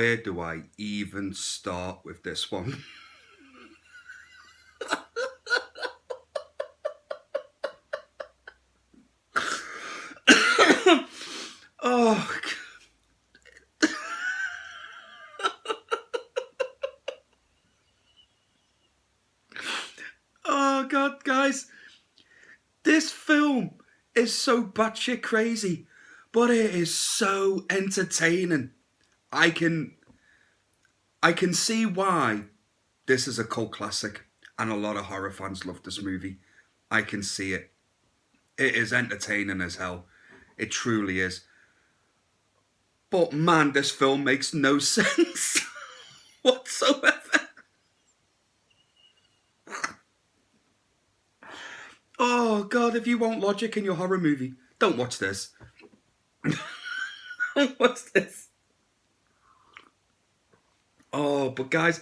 where do I even start with this one? Oh, oh God, guys. This film is so batshit crazy, but it is so entertaining. I can see why this is a cult classic and a lot of horror fans love this movie. I can see it. It is entertaining as hell. It truly is. But man, this film makes no sense whatsoever. Oh God, if you want logic in your horror movie, don't watch this. Don't watch this. Oh, but guys,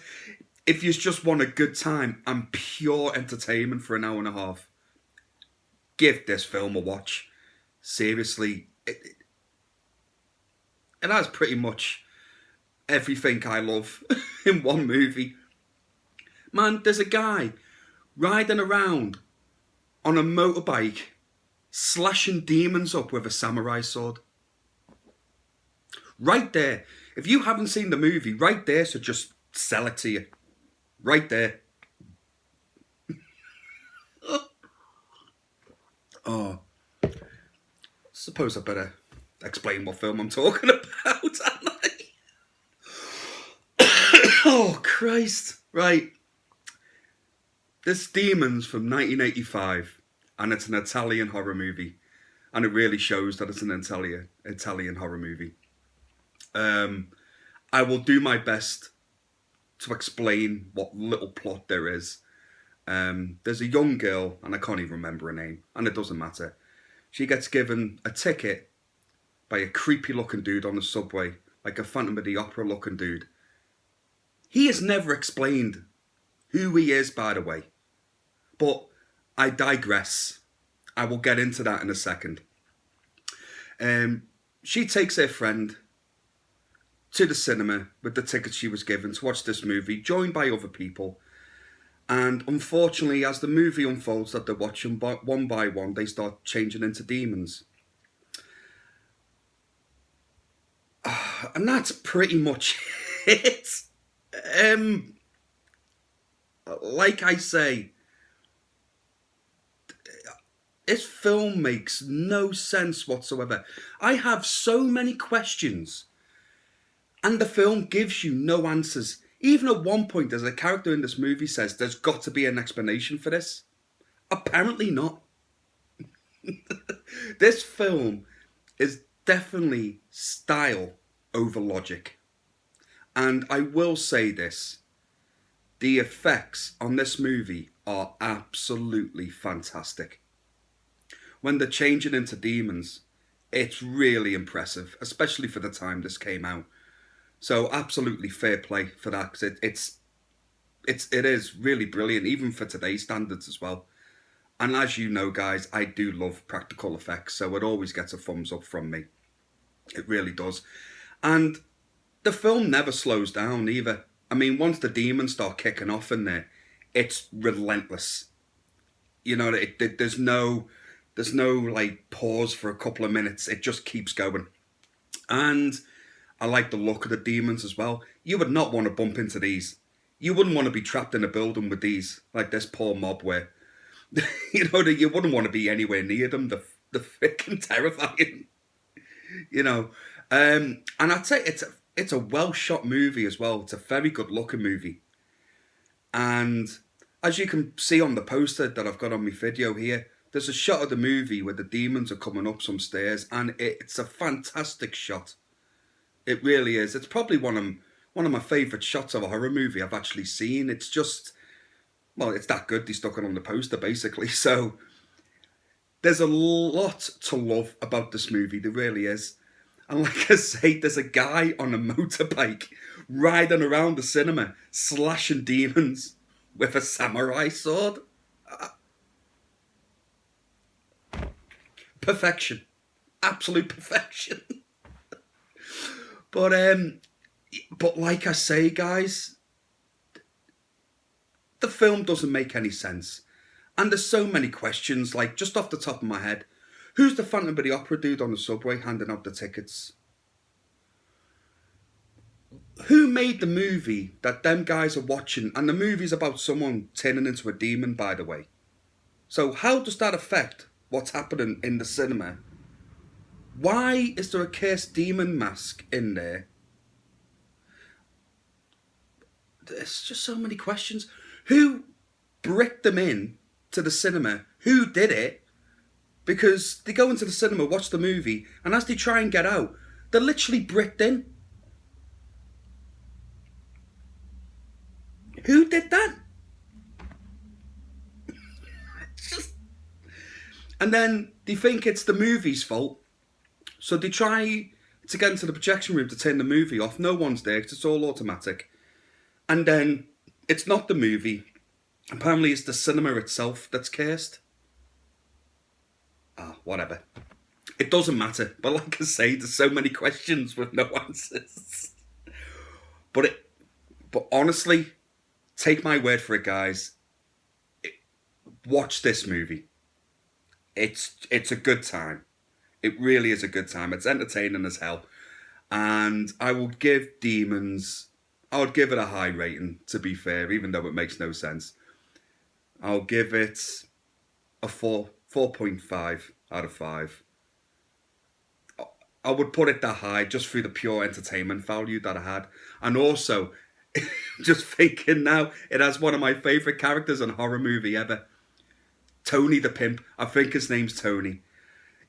if you just want a good time and pure entertainment for an hour and a half, give this film a watch. Seriously, it has pretty much everything I love in one movie. Man, there's a guy riding around on a motorbike, slashing demons up with a samurai sword. Right there. If you haven't seen the movie, right there, so just sell it to you. Right there. Oh. Suppose I better explain what film I'm talking about, haven't I? Oh, Christ. Right. This Demons from 1985, and it's an Italian horror movie. And it really shows that it's an Italian horror movie. I will do my best to explain what little plot there is. There's a young girl, and I can't even remember her name, and it doesn't matter. She gets given a ticket by a creepy looking dude on the subway, like a Phantom of the Opera looking dude. He is never explained who he is, by the way. But I digress. I will get into that in a second. She takes her friend to the cinema with the ticket she was given to watch this movie, joined by other people. And unfortunately, as the movie unfolds that they're watching, one by one, they start changing into demons. And that's pretty much it. Like I say, this film makes no sense whatsoever. I have so many questions, and the film gives you no answers. Even at one point, there's a character in this movie says, there's got to be an explanation for this. Apparently not. This film is definitely style over logic. And I will say this. The effects on this movie are absolutely fantastic. When they're changing into demons, it's really impressive, especially for the time this came out. So absolutely fair play for that, because it is really brilliant, even for today's standards as well. And as you know, guys, I do love practical effects, so it always gets a thumbs up from me. It really does. And the film never slows down either. I mean, once the demons start kicking off in there, it's relentless. You know, there's no like pause for a couple of minutes. It just keeps going. And I like the look of the demons as well. You would not want to bump into these. You wouldn't want to be trapped in a building with these, like this poor mob were. You know, you wouldn't want to be anywhere near them. They're freaking terrifying. You know, and I'd say it's a well shot movie as well. It's a very good looking movie. And as you can see on the poster that I've got on my video here, there's a shot of the movie where the demons are coming up some stairs, and it's a fantastic shot. It really is. It's probably one of my favourite shots of a horror movie I've actually seen. It's just, well, it's that good. They stuck it on the poster, basically. So there's a lot to love about this movie. There really is. And like I say, there's a guy on a motorbike riding around the cinema, slashing demons with a samurai sword. Perfection. Absolute perfection. But But like I say, guys, the film doesn't make any sense. And there's so many questions, like just off the top of my head. Who's the Phantom of the Opera dude on the subway handing out the tickets? Who made the movie that them guys are watching? And the movie's about someone turning into a demon, by the way. So how does that affect what's happening in the cinema? Why is there a cursed demon mask in there? There's just so many questions. Who bricked them in to the cinema? Who did it? Because they go into the cinema, watch the movie, and as they try and get out, they're literally bricked in. Who did that? And then they think it's the movie's fault. So they try to get into the projection room to turn the movie off. No one's there because it's all automatic. And then it's not the movie. Apparently it's the cinema itself that's cursed. Whatever. It doesn't matter. But like I say, there's so many questions with no answers. But honestly, take my word for it, guys. Watch this movie. It's a good time. It really is a good time. It's entertaining as hell. And I would give Demons, I would give it a high rating, to be fair, even though it makes no sense. I'll give it a 4.5 out of 5. I would put it that high just through the pure entertainment value that I had. And also, just thinking now, it has one of my favourite characters in a horror movie ever. Tony the Pimp. I think his name's Tony.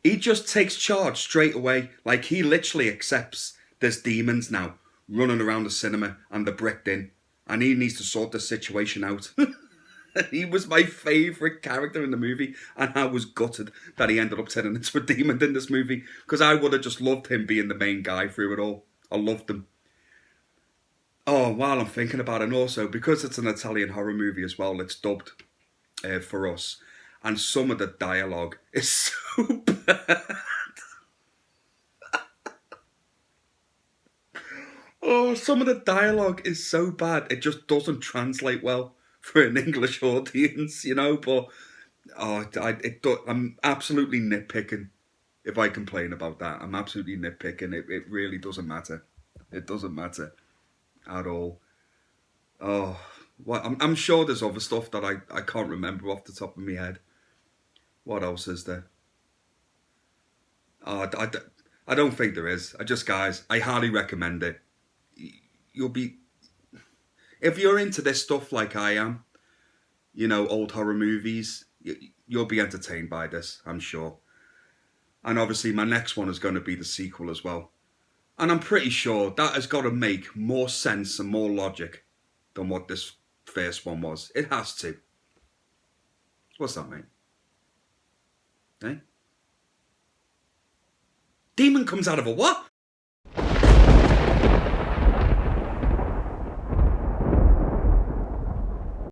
He just takes charge straight away. Like, he literally accepts there's demons now running around the cinema and they're bricked in. And he needs to sort the situation out. He was my favourite character in the movie. And I was gutted that he ended up turning into a demon in this movie. Because I would have just loved him being the main guy through it all. I loved him. Oh, while I'm thinking about it, and also, because it's an Italian horror movie as well, it's dubbed for us. And some of the dialogue is so bad. Oh, some of the dialogue is so bad. It just doesn't translate well for an English audience, you know. But I'm absolutely nitpicking if I complain about that. I'm absolutely nitpicking. It really doesn't matter. It doesn't matter at all. Oh, well, I'm sure there's other stuff that I can't remember off the top of my head. What else is there? Oh, I don't think there is. Guys, I highly recommend it. You'll be, if you're into this stuff like I am, you know, old horror movies, you'll be entertained by this, I'm sure. And obviously my next one is going to be the sequel as well. And I'm pretty sure that has got to make more sense and more logic than what this first one was. It has to. What's that, mate? Eh? Demon comes out of a what?